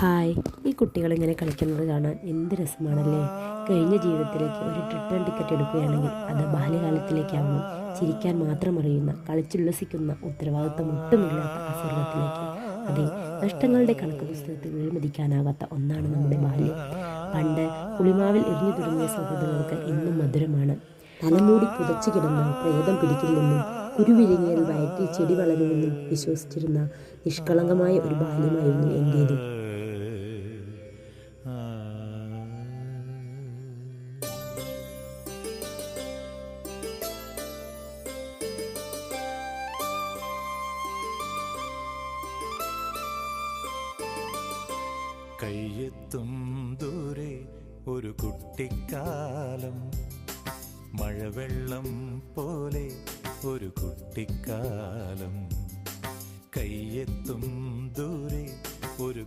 Hi, ഈ കുട്ടികളിങ്ങനെ കളിക്കുന്നത് കാണാൻ എന്ത് രസമാണല്ലേ. കഴിഞ്ഞ ജീവിതത്തിലേക്ക് ഒരു റിട്ടേൺ ടിക്കറ്റ് എടുക്കുകയാണെങ്കിൽ അത് ബാല്യകാലത്തിലേക്കാവണം. ചിരിക്കാൻ മാത്രം അറിയുന്ന, കളിച്ചുല്ലസിക്കുന്ന, ഉത്തരവാദിത്തം ഒട്ടുമില്ലാത്ത ആ സ്വർഗത്തിലേക്ക്. അതെ, നഷ്ടങ്ങളുടെ കണക്ക് പുസ്തകത്തിൽ വിലമതിക്കാനാകാത്ത ഒന്നാണ് നമ്മുടെ ബാല്യം. പണ്ട് പുളിമാവിൽ എറിഞ്ഞു തുടങ്ങിയ സൗഹൃദങ്ങൾക്ക് ഇന്നും മധുരമാണ്. തലമൂടി പുതച്ചു കിടന്നാൽ പ്രേതം പിടിക്കില്ലെന്നും കുരുവിഴുങ്ങിയാൽ വയറ്റിൽ ചെടി വളരുമെന്നും വിശ്വസിച്ചിരുന്ന നിഷ്കളങ്കമായ ഒരു ബാല്യമായിരുന്നു എൻ്റേത്. കയ്യെത്തും ദൂരെ ഒരു കുട്ടിക്കാലം, മഴവെള്ളം പോലെ ഒരു കുട്ടിക്കാലം. കയ്യെത്തും ദൂരെ ഒരു